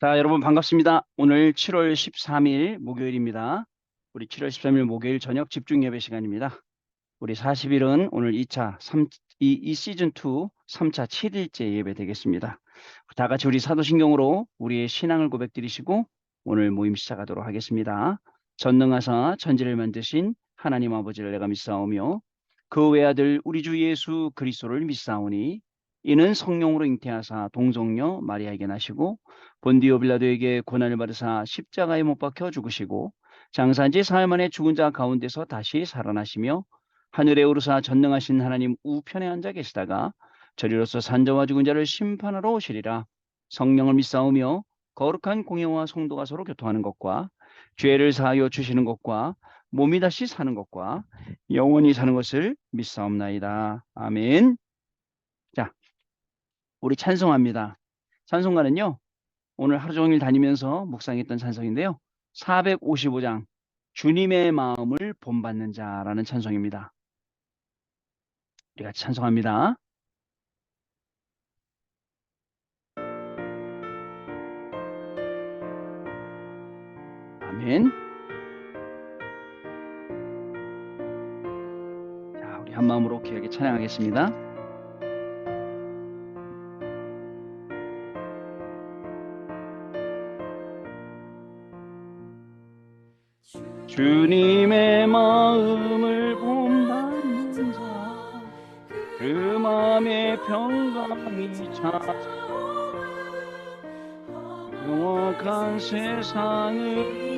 자, 여러분 반갑습니다. 오늘 7월 13일 목요일입니다. 우리 7월 13일 목요일 저녁 집중 예배 시간입니다. 우리 40일은 오늘 2차, 이 시즌 2 3차 7일째 예배 되겠습니다. 다 같이 우리 사도신경으로 우리의 신앙을 고백드리시고 오늘 모임 시작하도록 하겠습니다. 전능하사 천지를 만드신 하나님 아버지를 내가 믿사오며 그 외아들 우리 주 예수 그리스도를 믿사오니 이는 성령으로 잉태하사 동정녀 마리아에게 나시고 본디오 빌라도에게 고난을 받으사 십자가에 못 박혀 죽으시고 장사한 지 사흘 만에 죽은 자 가운데서 다시 살아나시며 하늘에 오르사 전능하신 하나님 우편에 앉아 계시다가 저리로서 산자와 죽은 자를 심판하러 오시리라. 성령을 믿사오며 거룩한 공예와 성도가 서로 교통하는 것과 죄를 사하여 주시는 것과 몸이 다시 사는 것과 영원히 사는 것을 믿사옵나이다. 아멘. 자, 우리 찬송합니다. 찬송가는요, 오늘 하루 종일 다니면서 묵상했던 찬송인데요. 455장 주님의 마음을 본받는 자라는 찬송입니다. 우리 같이 찬송합니다. 아멘. 자, 우리 한 마음으로 귀하게 찬양하겠습니다. 주님의 마음을 본받는 자, 그 마음의 평강이 찾아 영원한 세상을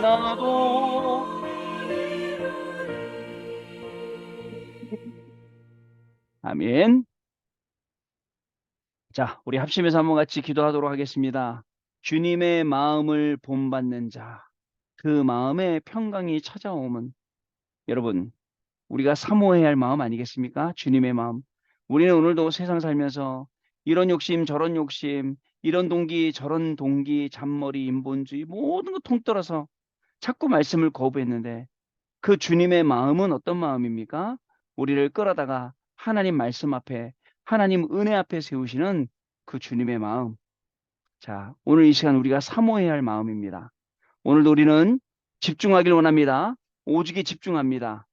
나도 아멘. 자, 우리 합심해서 한번 같이 기도하도록 하겠습니다. 주님의 마음을 본받는 자, 그 마음에 평강이 찾아오면 여러분 우리가 사모해야 할 마음 아니겠습니까? 주님의 마음. 우리는 오늘도 세상 살면서 이런 욕심 저런 욕심 이런 동기 저런 동기 잔머리 인본주의 모든 거 통틀어서 자꾸 말씀을 거부했는데 그 주님의 마음은 어떤 마음입니까? 우리를 끌어다가 하나님 말씀 앞에 하나님 은혜 앞에 세우시는 그 주님의 마음. 자, 오늘 이 시간 우리가 사모해야 할 마음입니다. 오늘도 우리는 집중하길 원합니다. 오직에 집중합니다.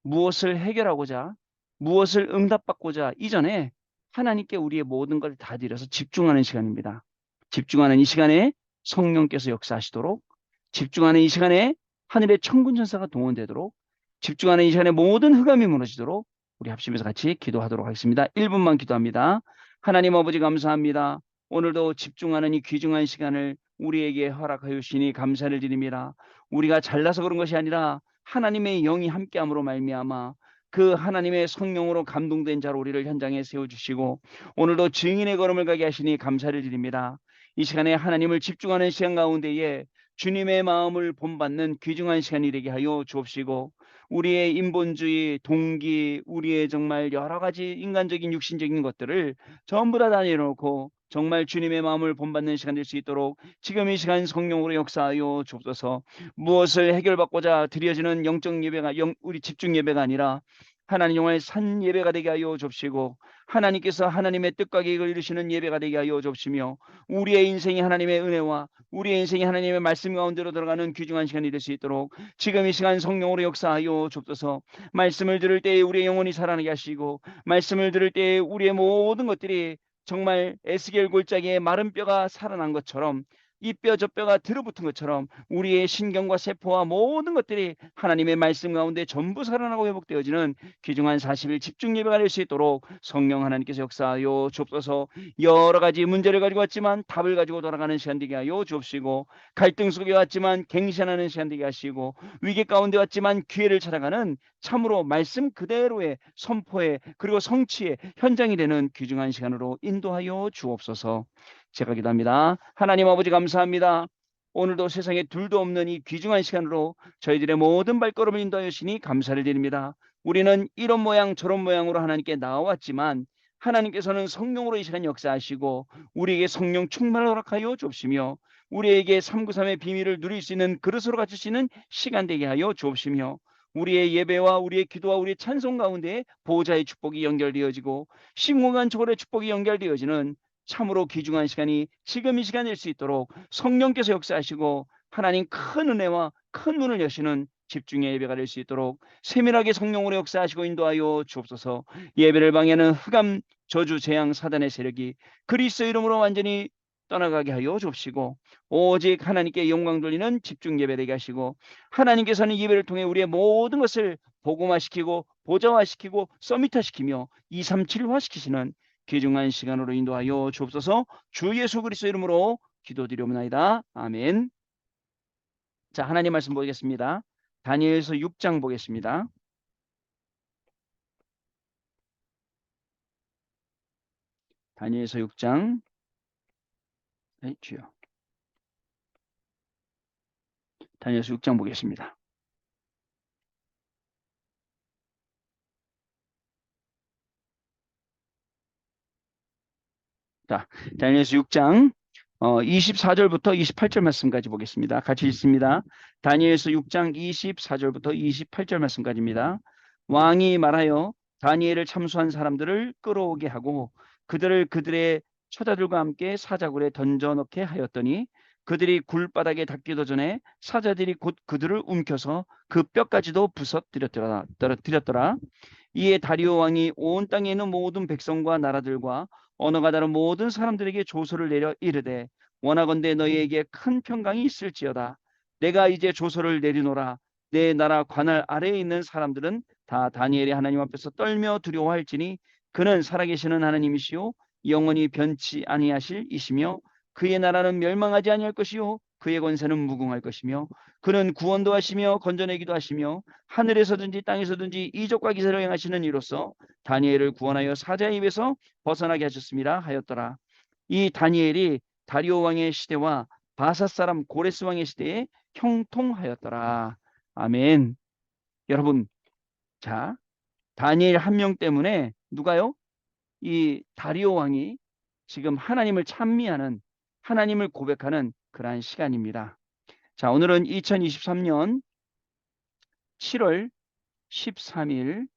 무엇을 해결하고자, 무엇을 응답받고자 이전에 하나님께 우리의 모든 걸 다 드려서 집중하는 시간입니다. 집중하는 이 시간에 성령께서 역사하시도록, 집중하는 이 시간에 하늘의 천군 천사가 동원되도록, 집중하는 이 시간에 모든 흑암이 무너지도록 우리 합심해서 같이 기도하도록 하겠습니다. 1분만 기도합니다. 하나님 아버지 감사합니다. 오늘도 집중하는 이 귀중한 시간을 우리에게 허락하여 주시니 감사를 드립니다. 우리가 잘나서 그런 것이 아니라 하나님의 영이 함께함으로 말미암아 그 하나님의 성령으로 감동된 자로 우리를 현장에 세워주시고 오늘도 증인의 걸음을 가게 하시니 감사를 드립니다. 이 시간에 하나님을 집중하는 시간 가운데에 주님의 마음을 본받는 귀중한 시간이 되게 하여 주옵시고 우리의 인본주의, 동기, 우리의 정말 여러 가지 인간적인 육신적인 것들을 전부 다 내려놓고 정말 주님의 마음을 본받는 시간 될 수 있도록 지금 이 시간 성령으로 역사하여 주옵소서. 무엇을 해결받고자 드려지는 영적 예배가 우리 집중 예배가 아니라 하나님 영화의 산 예배가 되게 하여 줍시고 하나님께서 하나님의 뜻과 계획을 이루시는 예배가 되게 하여 줍시며 우리의 인생이 하나님의 은혜와 우리의 인생이 하나님의 말씀 가운데로 들어가는 귀중한 시간이 될 수 있도록 지금 이 시간 성령으로 역사하여 줍소서. 말씀을 들을 때에 우리의 영혼이 살아나게 하시고 말씀을 들을 때에 우리의 모든 것들이 정말 에스겔 골짜기에 마른 뼈가 살아난 것처럼 이 뼈 저 뼈가 들어붙은 것처럼 우리의 신경과 세포와 모든 것들이 하나님의 말씀 가운데 전부 살아나고 회복되어지는 귀중한 40일 집중 예배가 될 수 있도록 성령 하나님께서 역사하여 주옵소서. 여러 가지 문제를 가지고 왔지만 답을 가지고 돌아가는 시간 되게 하여 주옵시고 갈등 속에 왔지만 갱신하는 시간 되게 하시고 위기 가운데 왔지만 기회를 찾아가는 참으로 말씀 그대로의 선포에 그리고 성취의 현장이 되는 귀중한 시간으로 인도하여 주옵소서. 제가 기도합니다. 하나님 아버지 감사합니다. 오늘도 세상에 둘도 없는 이 귀중한 시간으로 저희들의 모든 발걸음을 인도하여 주시니 감사를 드립니다. 우리는 이런 모양 저런 모양으로 하나님께 나와왔지만 하나님께서는 성령으로 이 시간 역사하시고 우리에게 성령 충만을 허락하여 주옵시며 우리에게 393의 비밀을 누릴 수 있는 그릇으로 갖추시는 시간 되게 하여 주옵시며 우리의 예배와 우리의 기도와 우리의 찬송 가운데 보호자의 축복이 연결되어지고 신공간 초월의 축복이 연결되어지는 참으로 귀중한 시간이 지금 이 시간일 수 있도록 성령께서 역사하시고 하나님 큰 은혜와 큰 문을 여시는 집중의 예배가 될 수 있도록 세밀하게 성령으로 역사하시고 인도하여 주옵소서. 예배를 방해하는 흑암 저주 재앙 사단의 세력이 그리스도 이름으로 완전히 떠나가게 하여 주옵시고 오직 하나님께 영광 돌리는 집중 예배 되게 하시고 하나님께서는 예배를 통해 우리의 모든 것을 복음화시키고 보좌화시키고 서밋화시키며 237화시키시는 귀중한 시간으로 인도하여 주옵소서. 주 예수 그리스도 이름으로 기도드리옵나이다. 아멘. 자, 하나님 말씀 보겠습니다. 다니엘서 6장 보겠습니다. 다니엘서 6장. 주여. 다니엘서 6장 보겠습니다. 자, 다니엘서 6장 24절부터 28절 말씀까지 보겠습니다. 같이 읽습니다. 다니엘서 6장 24절부터 28절 말씀까지입니다. 왕이 말하여 다니엘을 참수한 사람들을 끌어오게 하고 그들을 그들의 처자들과 함께 사자굴에 던져넣게 하였더니 그들이 굴바닥에 닿기도 전에 사자들이 곧 그들을 움켜서 그 뼈까지도 부서뜨렸더라. 이에 다리오 왕이 온 땅에 있는 모든 백성과 나라들과 언어가 다른 모든 사람들에게 조서를 내려 이르되 원하건대 너희에게 큰 평강이 있을지어다. 내가 이제 조서를 내리노라. 내 나라 관할 아래에 있는 사람들은 다 다니엘의 하나님 앞에서 떨며 두려워할지니 그는 살아계시는 하나님이시요 영원히 변치 아니하실 이시며 그의 나라는 멸망하지 아니할 것이요 그의 권세는 무궁할 것이며 그는 구원도 하시며 건져내기도 하시며 하늘에서든지 땅에서든지 이적과 기사를 행하시는 이로써 다니엘을 구원하여 사자의 입에서 벗어나게 하셨습니다 하였더라. 이 다니엘이 다리오 왕의 시대와 바사 사람 고레스 왕의 시대에 형통하였더라. 아멘. 여러분, 자, 다니엘 한 명 때문에 누가요? 이 다리오 왕이 지금 하나님을 찬미하는, 하나님을 고백하는 그러한 시간입니다. 자, 오늘은 2023년 7월 13일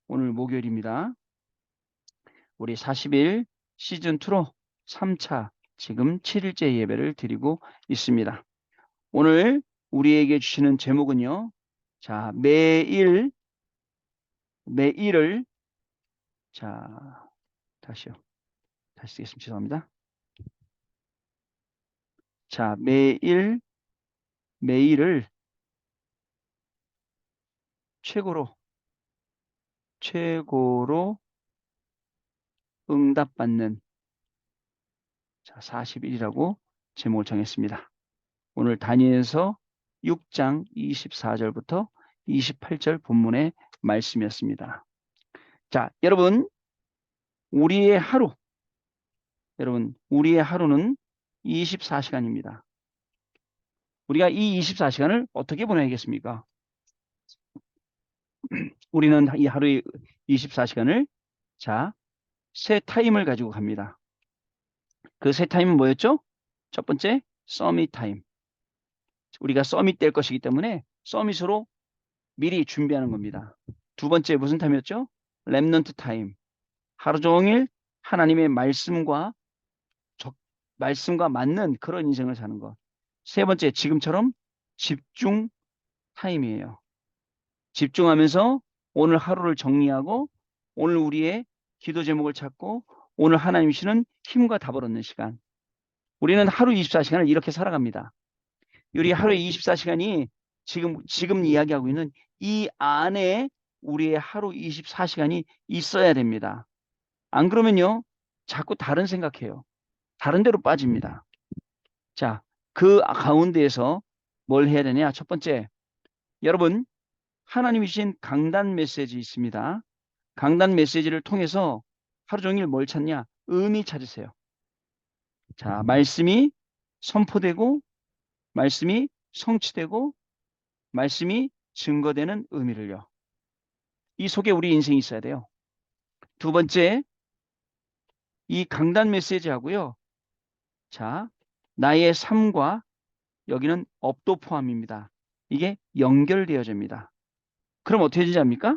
오늘 목요일입니다. 우리 40일 시즌2로 3차 지금 7일째 예배를 드리고 있습니다. 오늘 우리에게 주시는 제목은요. 자, 매일을 자, 다시 쓰겠습니다. 죄송합니다. 자, 매일을 최고로 응답받는 자, 40일이라고 제목을 정했습니다. 오늘 다니엘서 6장 24절부터 28절 본문의 말씀이었습니다. 자, 여러분 우리의 하루는 24시간입니다. 우리가 이 24시간을 어떻게 보내겠습니까? 우리는 이 하루의 24시간을 자, 세 타임을 가지고 갑니다. 그 세 타임은 뭐였죠? 첫 번째, 서밋 타임. 우리가 서밋 될 것이기 때문에 서밋으로 미리 준비하는 겁니다. 두 번째 무슨 타임이었죠? 렘넌트 타임. 하루 종일 하나님의 말씀과 맞는 그런 인생을 사는 것. 세 번째, 지금처럼 집중 타임이에요. 집중하면서 오늘 하루를 정리하고 오늘 우리의 기도 제목을 찾고 오늘 하나님 주시는 힘과 답을 얻는 시간. 우리는 하루 24시간을 이렇게 살아갑니다. 우리 하루에 24시간이 지금 이야기하고 있는 이 안에 우리의 하루 24시간이 있어야 됩니다. 안 그러면요, 자꾸 다른 생각해요. 다른 데로 빠집니다. 자, 그 가운데에서 뭘 해야 되냐? 첫 번째, 여러분, 하나님이 주신 강단 메시지 있습니다. 강단 메시지를 통해서 하루 종일 뭘 찾냐? 의미 찾으세요. 자, 말씀이 선포되고, 말씀이 성취되고, 말씀이 증거되는 의미를요. 이 속에 우리 인생이 있어야 돼요. 두 번째, 이 강단 메시지하고요. 자, 나의 삶과 여기는 업도 포함입니다. 이게 연결되어집니다. 그럼 어떻게 되지 않습니까?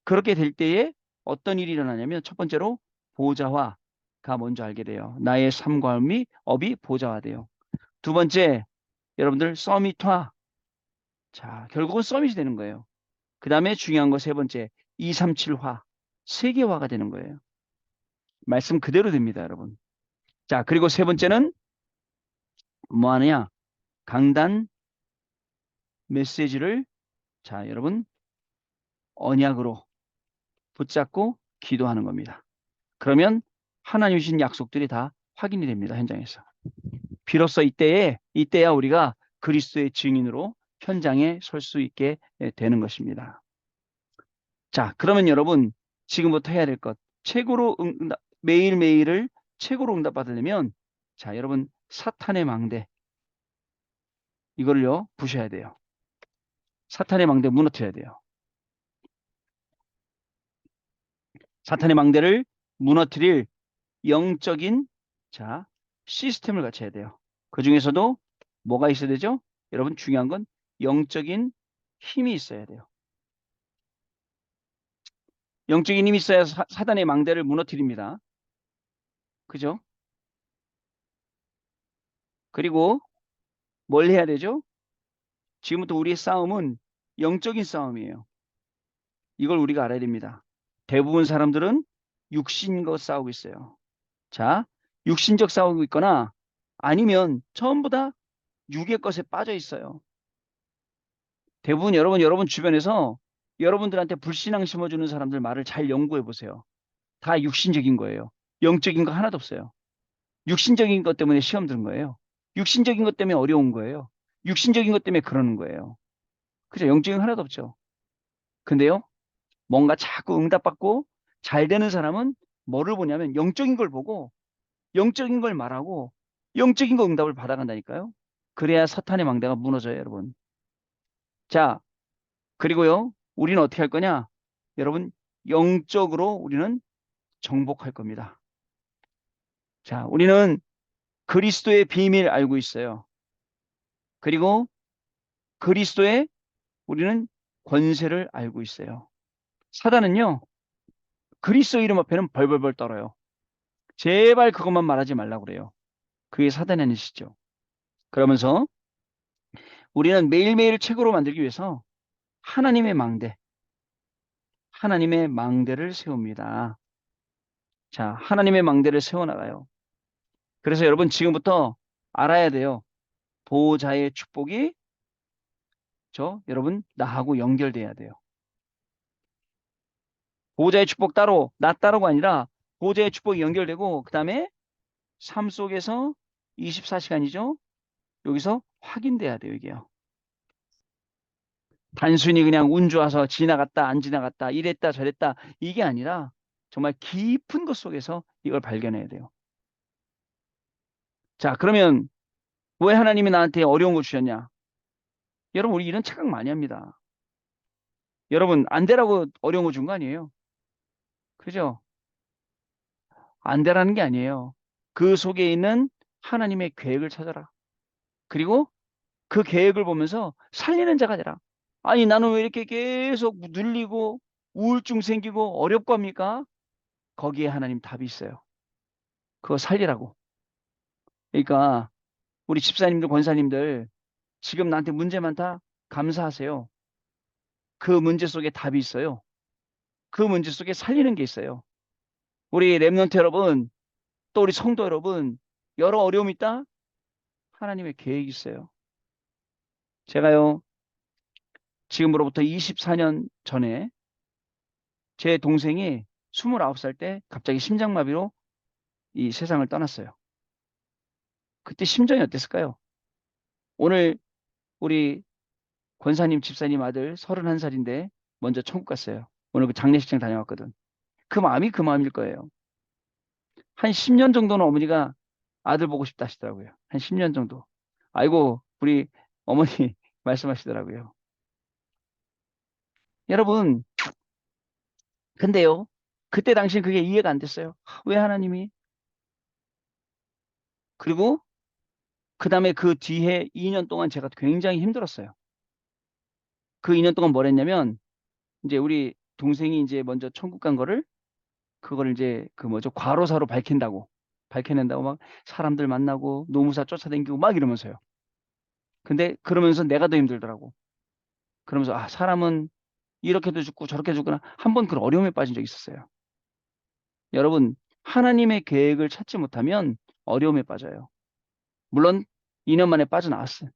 그렇게 될 때에 어떤 일이 일어나냐면 첫 번째로 보좌화가 먼저 알게 돼요. 나의 삶과 업이 보좌화돼요. 두 번째, 여러분들 서밋화. 자, 결국은 서밋이 되는 거예요. 그 다음에 중요한 거 세 번째, 237화. 세계화가 되는 거예요. 말씀 그대로 됩니다, 여러분. 자, 그리고 세 번째는 뭐 하느냐? 강단 메시지를 자, 여러분 언약으로 붙잡고 기도하는 겁니다. 그러면 하나님 주신 약속들이 다 확인이 됩니다. 현장에서. 비로소 이때야 우리가 그리스도의 증인으로 현장에 설 수 있게 되는 것입니다. 자, 그러면 여러분 지금부터 해야 될 것. 매일매일을 최고로 응답받으려면 자, 여러분 사탄의 망대 이거를요 부셔야 돼요. 사탄의 망대 무너뜨려야 돼요. 사탄의 망대를 무너뜨릴 영적인 자 시스템을 갖춰야 돼요. 그 중에서도 뭐가 있어야 되죠? 여러분 중요한 건 영적인 힘이 있어야 돼요. 영적인 힘이 있어야 사단의 망대를 무너뜨립니다. 그죠? 그리고 뭘 해야 되죠? 지금부터 우리의 싸움은 영적인 싸움이에요. 이걸 우리가 알아야 됩니다. 대부분 사람들은 육신과 싸우고 있어요. 자, 육신적 싸우고 있거나 아니면 전부 다 육의 것에 빠져 있어요. 대부분 여러분 주변에서 여러분들한테 불신앙 심어주는 사람들 말을 잘 연구해 보세요. 다 육신적인 거예요. 영적인 거 하나도 없어요. 육신적인 것 때문에 시험 드는 거예요. 육신적인 것 때문에 어려운 거예요. 육신적인 것 때문에 그러는 거예요. 그죠? 영적인 거 하나도 없죠. 근데요, 뭔가 자꾸 응답받고 잘 되는 사람은 뭐를 보냐면 영적인 걸 보고 영적인 걸 말하고 영적인 거 응답을 받아간다니까요. 그래야 사탄의 망대가 무너져요, 여러분. 자, 그리고요, 우리는 어떻게 할 거냐? 여러분, 영적으로 우리는 정복할 겁니다. 자, 우리는 그리스도의 비밀 알고 있어요. 그리고 그리스도의 우리는 권세를 알고 있어요. 사단은요, 그리스도 이름 앞에는 벌벌벌 떨어요. 제발 그것만 말하지 말라고 그래요. 그게 사단의 아니시죠. 그러면서 우리는 매일매일 책으로 만들기 위해서 하나님의 망대, 하나님의 망대를 세웁니다. 자, 하나님의 망대를 세워나가요. 그래서 여러분 지금부터 알아야 돼요. 보호자의 축복이 여러분 나하고 연결돼야 돼요. 보호자의 축복 따로 나 따로가 아니라 보호자의 축복이 연결되고 그 다음에 삶 속에서 24시간이죠. 여기서 확인돼야 돼요, 이게요. 단순히 그냥 운 좋아서 지나갔다 안 지나갔다 이랬다 저랬다 이게 아니라 정말 깊은 것 속에서 이걸 발견해야 돼요. 자, 그러면 왜 하나님이 나한테 어려운 거 주셨냐? 여러분, 우리 이런 착각 많이 합니다. 여러분, 안 되라고 어려운 거 준 거 아니에요. 그죠? 안 되라는 게 아니에요. 그 속에 있는 하나님의 계획을 찾아라. 그리고 그 계획을 보면서 살리는 자가 되라. 아니, 나는 왜 이렇게 계속 눌리고 우울증 생기고 어렵고 합니까? 거기에 하나님 답이 있어요. 그거 살리라고. 그러니까 우리 집사님들, 권사님들 지금 나한테 문제 많다? 감사하세요. 그 문제 속에 답이 있어요. 그 문제 속에 살리는 게 있어요. 우리 렘넌트 여러분, 또 우리 성도 여러분, 여러 어려움이 있다? 하나님의 계획이 있어요. 제가요, 지금으로부터 24년 전에 제 동생이 29살 때 갑자기 심장마비로 이 세상을 떠났어요. 그때 심정이 어땠을까요? 오늘 우리 권사님, 집사님 아들 31살인데 먼저 천국 갔어요. 오늘 그 장례식장 다녀왔거든. 그 마음이 그 마음일 거예요. 한 10년 정도는 어머니가 아들 보고 싶다 하시더라고요. 한 10년 정도. 아이고, 우리 어머니 말씀하시더라고요. 여러분, 근데요, 그때 당시엔 그게 이해가 안 됐어요. 왜 하나님이? 그리고 그 다음에 그 뒤에 2년 동안 제가 굉장히 힘들었어요. 그 2년 동안 뭘 했냐면, 이제 우리 동생이 이제 먼저 천국 간 거를, 그걸 이제 그 뭐죠, 과로사로 밝혀낸다고 막 사람들 만나고 노무사 쫓아다니고 막 이러면서요. 근데 그러면서 내가 더 힘들더라고. 그러면서, 아, 사람은 이렇게도 죽고 저렇게 죽구나. 한 번 그런 어려움에 빠진 적이 있었어요. 여러분, 하나님의 계획을 찾지 못하면 어려움에 빠져요. 물론 2년 만에 빠져나왔어요.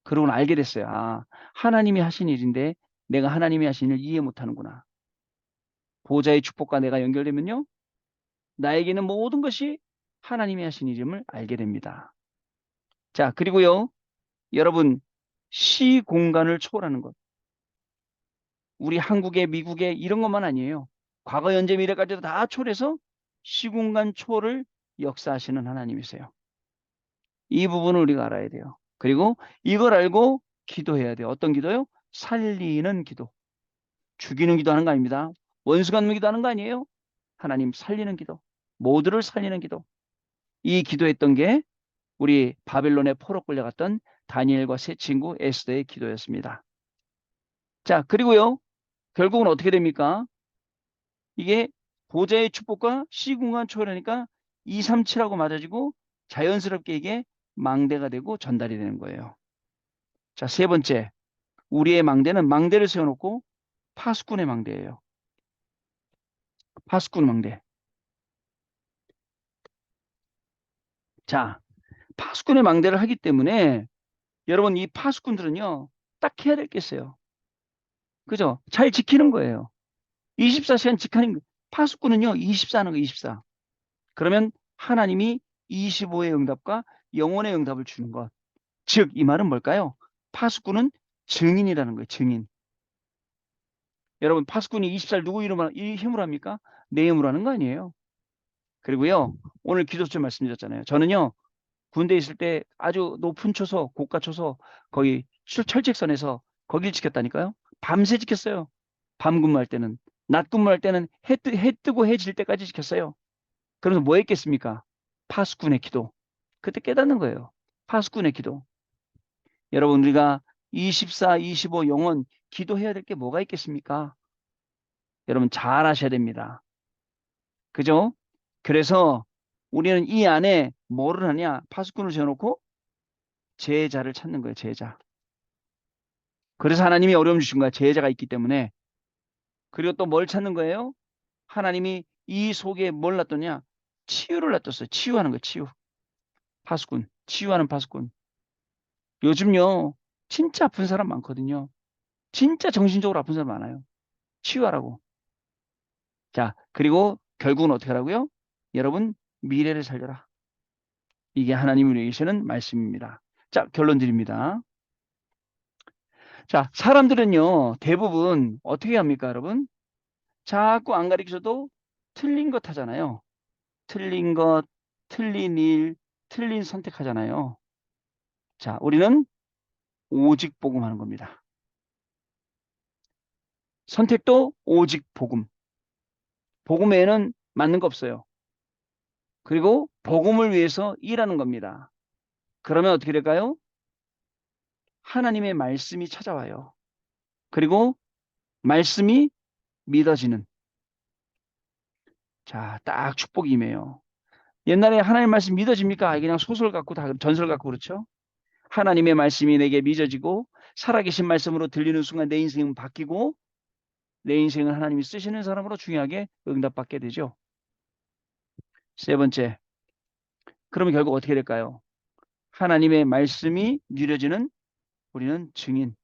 그러고는 알게 됐어요. 아, 하나님이 하신 일인데 내가 하나님이 하신 일을 이해 못하는구나. 보호자의 축복과 내가 연결되면요, 나에게는 모든 것이 하나님이 하신 일임을 알게 됩니다. 자, 그리고요, 여러분, 시공간을 초월하는 것. 우리 한국의, 미국의 이런 것만 아니에요. 과거, 현재, 미래까지도 다 초월해서 시공간 초월을 역사하시는 하나님이세요. 이 부분을 우리가 알아야 돼요. 그리고 이걸 알고 기도해야 돼요. 어떤 기도요? 살리는 기도. 죽이는 기도 하는 거 아닙니다. 원수 갚는 기도 하는 거 아니에요. 하나님 살리는 기도. 모두를 살리는 기도. 이 기도했던 게 우리 바벨론의 포로 끌려갔던 다니엘과 세 친구 에스더의 기도였습니다. 자, 그리고요, 결국은 어떻게 됩니까? 이게 보좌의 축복과 시공간 초월하니까 237하고 맞아지고 자연스럽게 이게 망대가 되고 전달이 되는 거예요. 자, 세 번째. 우리의 망대는 망대를 세워놓고 파수꾼의 망대예요. 파수꾼 망대. 자, 파수꾼의 망대를 하기 때문에 여러분 이 파수꾼들은요, 딱 해야 될 게 있어요. 그죠? 잘 지키는 거예요. 24시간 지키는 거. 파수꾼은요, 24 하는 거 24. 그러면 하나님이 25의 응답과 영혼의 응답을 주는 것. 즉, 이 말은 뭘까요? 파수꾼은 증인이라는 거예요. 증인. 여러분, 파수꾼이 20살 누구 힘으로 합니까? 내 힘으로 하는 거 아니에요. 그리고요, 오늘 기도처 말씀드렸잖아요. 저는요, 군대에 있을 때 아주 높은 초소, 고가 초소, 거의 철책선에서 거길 지켰다니까요. 밤새 지켰어요. 밤 근무할 때는. 낮 근무할 때는 해 뜨고 해 질 때까지 지켰어요. 그래서 뭐 했겠습니까? 파수꾼의 기도. 그때 깨닫는 거예요. 파수꾼의 기도. 여러분, 우리가 24, 25 영혼 기도해야 될 게 뭐가 있겠습니까? 여러분, 잘 아셔야 됩니다. 그죠? 그래서 우리는 이 안에 뭐를 하냐? 파수꾼을 지어놓고 제자를 찾는 거예요. 제자. 그래서 하나님이 어려움 주신 거야. 제자가 있기 때문에. 그리고 또 뭘 찾는 거예요? 하나님이 이 속에 뭘 놔뒀냐? 치유를 놔뒀어요. 치유하는 거예요. 치유. 파수꾼. 치유하는 파수꾼. 요즘요. 진짜 아픈 사람 많거든요. 진짜 정신적으로 아픈 사람 많아요. 치유하라고. 자, 그리고 결국은 어떻게 하라고요? 여러분, 미래를 살려라. 이게 하나님이 우리에게 주시는 말씀입니다. 자, 결론 드립니다. 자, 사람들은요, 대부분 어떻게 합니까, 여러분? 자꾸 안 가르쳐도 틀린 것 하잖아요. 틀린 것, 틀린 일, 틀린 선택하잖아요. 자, 우리는 오직 복음하는 겁니다. 선택도 오직 복음. 복음 외에는 맞는 거 없어요. 그리고 복음을 위해서 일하는 겁니다. 그러면 어떻게 될까요? 하나님의 말씀이 찾아와요. 그리고 말씀이 믿어지는. 자, 딱 축복이 임해요. 옛날에 하나님 말씀 믿어집니까? 그냥 소설 같고 다 전설 같고 그렇죠? 하나님의 말씀이 내게 믿어지고 살아계신 말씀으로 들리는 순간 내 인생은 바뀌고 내 인생은 하나님이 쓰시는 사람으로 중요하게 응답받게 되죠. 세 번째, 그러면 결국 어떻게 될까요? 하나님의 말씀이 누려지는 우리는 증인.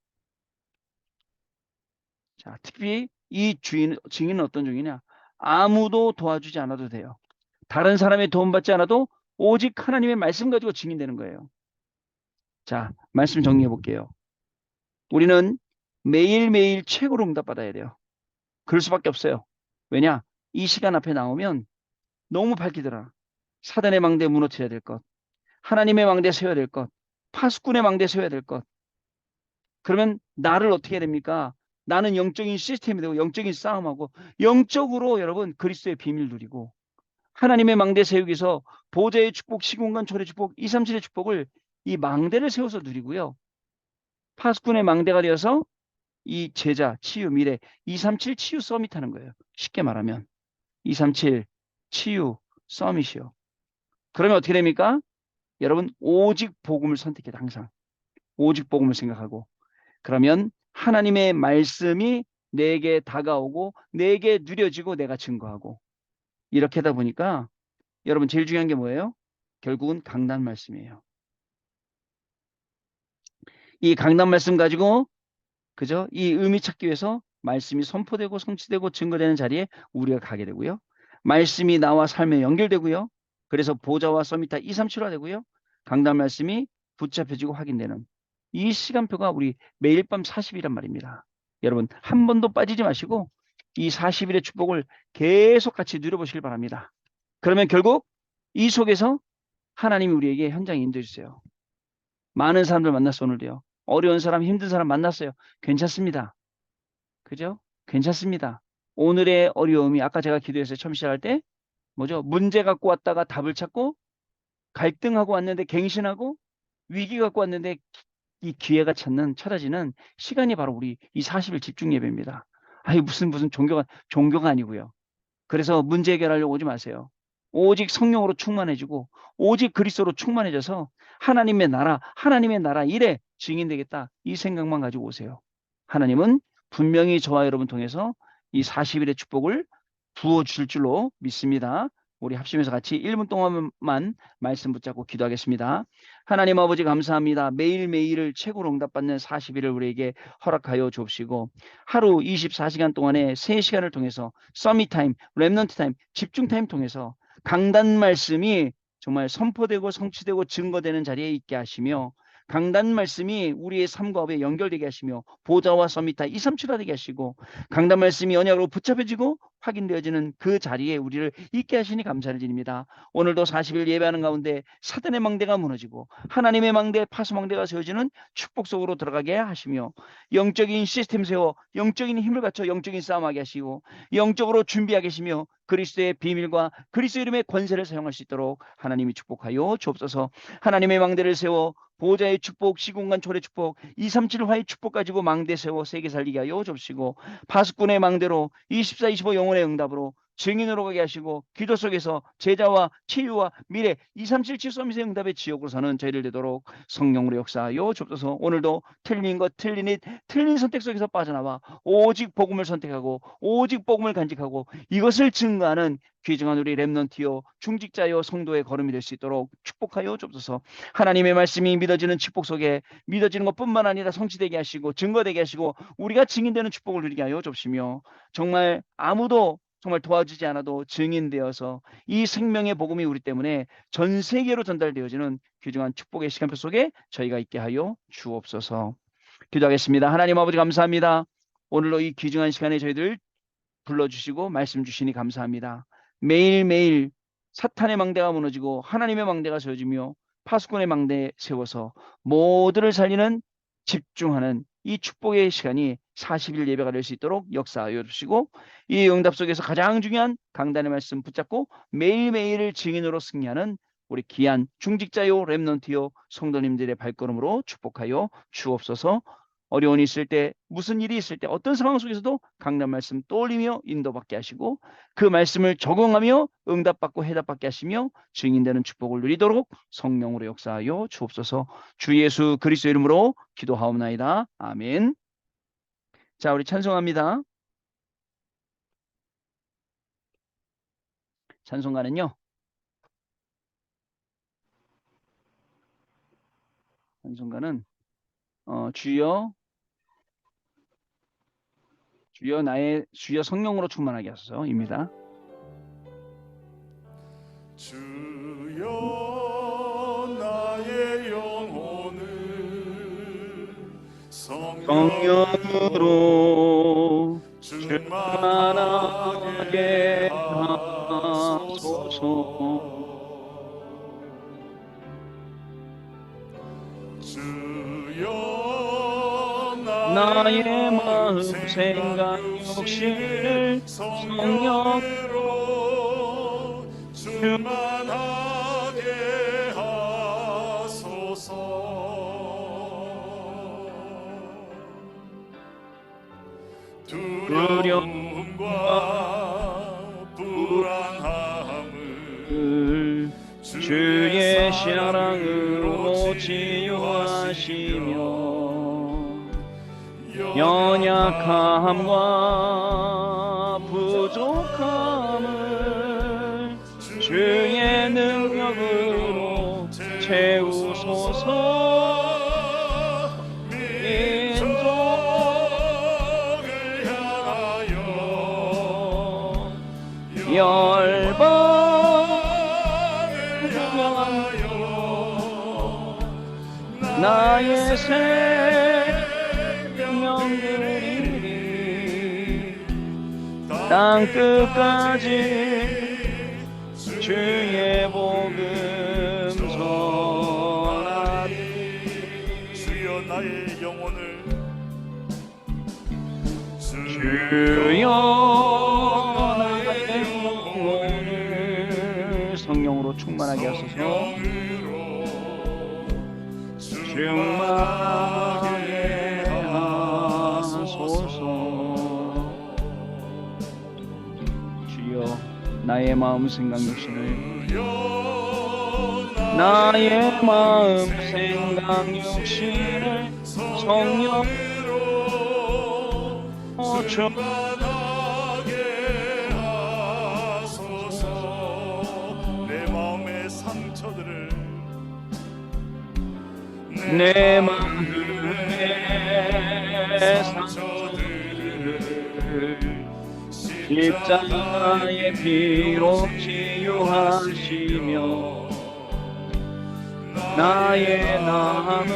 자, 특히 이 증인은 어떤 증인이냐? 아무도 도와주지 않아도 돼요. 다른 사람의 도움받지 않아도 오직 하나님의 말씀 가지고 증인되는 거예요. 자, 말씀 정리해 볼게요. 우리는 매일매일 최고로 응답받아야 돼요. 그럴 수밖에 없어요. 왜냐? 이 시간 앞에 나오면 너무 밝히더라. 사단의 망대 무너뜨려야 될 것. 하나님의 망대 세워야 될 것. 파수꾼의 망대 세워야 될 것. 그러면 나를 어떻게 해야 됩니까? 나는 영적인 시스템이 되고 영적인 싸움하고 영적으로 여러분 그리스도의 비밀 누리고 하나님의 망대 세우기 위해서 보좌의 축복, 시공간 초래 축복, 237의 축복을 이 망대를 세워서 누리고요. 파수꾼의 망대가 되어서 이 제자, 치유, 미래, 237 치유 서밋 하는 거예요. 쉽게 말하면 237 치유 서밋이요. 그러면 어떻게 됩니까? 여러분 오직 복음을 선택해 항상. 오직 복음을 생각하고 그러면 하나님의 말씀이 내게 다가오고 내게 누려지고 내가 증거하고 이렇게 하다 보니까 여러분 제일 중요한 게 뭐예요? 결국은 강단 말씀이에요. 이 강단 말씀 가지고 그죠? 이 의미 찾기 위해서 말씀이 선포되고 성취되고 증거되는 자리에 우리가 가게 되고요. 말씀이 나와 삶에 연결되고요. 그래서 보좌와 서밋다 237화 되고요. 강단 말씀이 붙잡혀지고 확인되는 이 시간표가 우리 매일 밤 40일이란 말입니다. 여러분 한 번도 빠지지 마시고 이 40일의 축복을 계속 같이 누려보시길 바랍니다. 그러면 결국 이 속에서 하나님이 우리에게 현장에 인도해 주세요. 많은 사람들 만났어 오늘도요. 어려운 사람 힘든 사람 만났어요. 괜찮습니다. 그죠? 괜찮습니다. 오늘의 어려움이 아까 제가 기도했어요. 처음 시작할 때 뭐죠? 문제 갖고 왔다가 답을 찾고 갈등하고 왔는데 갱신하고 위기 갖고 왔는데 이 기회가 찾아지는 시간이 바로 우리 이 40일 집중 예배입니다. 아니 무슨 종교가 아니고요. 그래서 문제 해결하려고 오지 마세요. 오직 성령으로 충만해지고 오직 그리스도로 충만해져서 하나님의 나라 일에 증인되겠다. 이 생각만 가지고 오세요. 하나님은 분명히 저와 여러분 통해서 이 40일의 축복을 부어주실 줄로 믿습니다. 우리 합심해서 같이 1분 동안만 말씀 붙잡고 기도하겠습니다. 하나님 아버지 감사합니다. 매일매일을 최고로 응답받는 40일을 우리에게 허락하여 주옵시고 하루 24시간 동안에 3시간을 통해서 서밋 타임, 렘넌트 타임, 집중 타임 통해서 강단 말씀이 정말 선포되고 성취되고 증거되는 자리에 있게 하시며, 강단 말씀이 우리의 삶과 업에 연결되게 하시며, 보좌와 서밋다 237화 되게 하시고, 강단 말씀이 언약으로 붙잡혀지고 확인되어지는 그 자리에 우리를 있게 하시니 감사를 드립니다. 오늘도 40일 예배하는 가운데 사단의 망대가 무너지고 하나님의 망대, 파수망대가 세워지는 축복 속으로 들어가게 하시며, 영적인 시스템 세워 영적인 힘을 갖춰 영적인 싸움하게 하시고, 영적으로 준비하게 하시며, 그리스도의 비밀과 그리스도 이름의 권세를 사용할 수 있도록 하나님이 축복하여 주옵소서. 하나님의 망대를 세워 보호자의 축복, 시공간 초래 축복, 237화의 축복 가지고 망대 세워 세계 살리게 하여 주옵시고, 파수꾼의 망대로 24, 25 영혼의 응답으로 증인으로 가게 하시고, 기도 속에서 제자와 치유와 미래 237 서밋의 응답의 지역으로 사는 저희를 되도록 성령으로 역사하여 주옵소서. 오늘도 틀린 것, 틀린 선택 속에서 빠져나와 오직 복음을 선택하고 오직 복음을 간직하고 이것을 증거하는 귀중한 우리 렘넌트요 중직자요 성도의 걸음이 될 수 있도록 축복하여 주옵소서. 하나님의 말씀이 믿어지는 축복 속에 믿어지는 것뿐만 아니라 성취되게 하시고 증거되게 하시고 우리가 증인되는 축복을 누리게 하여 주옵시며, 정말 아무도 정말 도와주지 않아도 증인되어서 이 생명의 복음이 우리 때문에 전 세계로 전달되어지는 귀중한 축복의 시간표 속에 저희가 있게 하여 주옵소서. 기도하겠습니다. 하나님 아버지 감사합니다. 오늘로 이 귀중한 시간에 저희들 불러주시고 말씀 주시니 감사합니다. 매일매일 사탄의 망대가 무너지고 하나님의 망대가 세워지며 파수꾼의 망대에 세워서 모두를 살리는 집중하는 이 축복의 시간이 40일 예배가 될 수 있도록 역사하여 주시고, 이 응답 속에서 가장 중요한 강단의 말씀 붙잡고 매일매일을 증인으로 승리하는 우리 귀한 중직자요 렘넌트요 성도님들의 발걸음으로 축복하여 주옵소서. 어려움이 있을 때, 무슨 일이 있을 때, 어떤 상황 속에서도 강단 말씀 떠올리며 인도받게 하시고 그 말씀을 적용하며 응답받고 해답받게 하시며 증인되는 축복을 누리도록 성령으로 역사하여 주옵소서. 주 예수 그리스도 이름으로 기도하옵나이다. 아멘. 자, 우리 찬송합니다. 찬송가는요, 찬송가는 주여 주여 성령으로 충만하게 하소서입니다. 주여 나의 영혼을 성령으로 충만하게 하소서. 나의 마음 생각 욕심을 성령으로 충만하게 하소서. 두려움과 불안함을 주의 사랑으로 치유하시며 연약함과 부족함을 주의 능력으로 채우소서. 민족을 향하여 열방을 향하여 나의 생명들이 땅 끝까지 주의 복음 전하리. 주여 나의 영혼을 주여 나의 영혼을 성령으로 충만하게 하소서. 충만하게 하소서. 주여 나의 마음 생각 욕심을 나의 마음 생각 욕심을 성령으로 충만하게 하소서. 내 마음의 상처들을 내 마음의 상처들을 십자가의 피로 치유하시며 나의 남은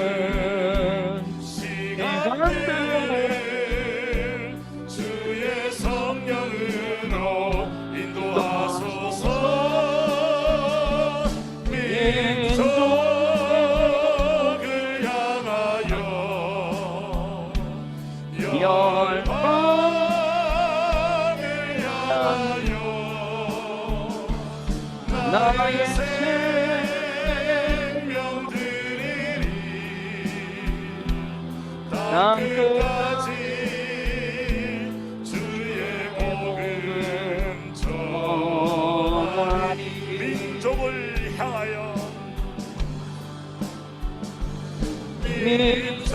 시간들을 주의 성령으로 인도하소서. 민족을 향하여 열방을 향하여 나의 생명 드리리. 땅끝까지 주의 복음 전하리. 민족을 향하여 민족을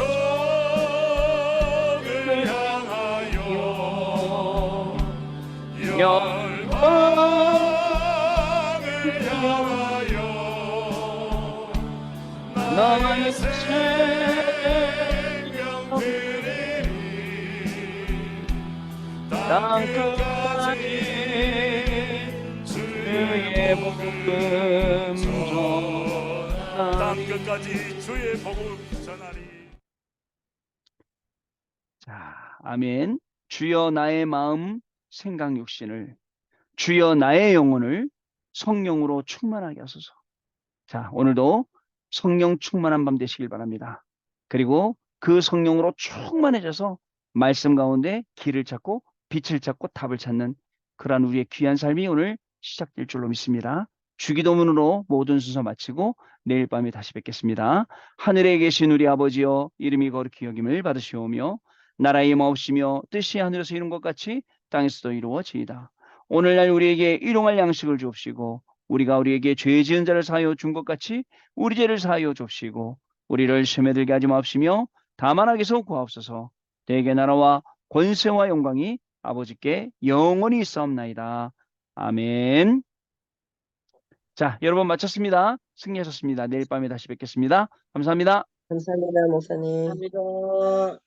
향하여 열방을 향하여 나의 생명 드리리. 땅끝까지 주의 복음 전하리. 땅끝까지 주의 복음 전하리. 자, 아멘. 주여 나의 마음, 생각, 육신을, 주여 나의 영혼을 성령으로 충만하게 하소서. 자, 오늘도 성령 충만한 밤 되시길 바랍니다. 그리고 그 성령으로 충만해져서 말씀 가운데 길을 찾고 빛을 찾고 답을 찾는 그러한 우리의 귀한 삶이 오늘 시작될 줄로 믿습니다. 주기도문으로 모든 순서 마치고 내일 밤에 다시 뵙겠습니다. 하늘에 계신 우리 아버지여, 이름이 거룩히 여김을 받으시오며 나라의 마옵시며 뜻이 하늘에서 이룬 것 같이 땅에서도 이루어지이다. 오늘날 우리에게 일용할 양식을 주옵시고 우리가 우리에게 죄 지은 자를 사하여 준 것 같이 우리 죄를 사하여 줍시고 우리를 시험에 들게 하지 마옵시며 다만 악에서 구하옵소서. 대개 나라와 권세와 영광이 아버지께 영원히 있사옵나이다. 아멘. 자, 여러분 마쳤습니다. 승리하셨습니다. 내일 밤에 다시 뵙겠습니다. 감사합니다. 감사합니다, 목사님. 감사합니다.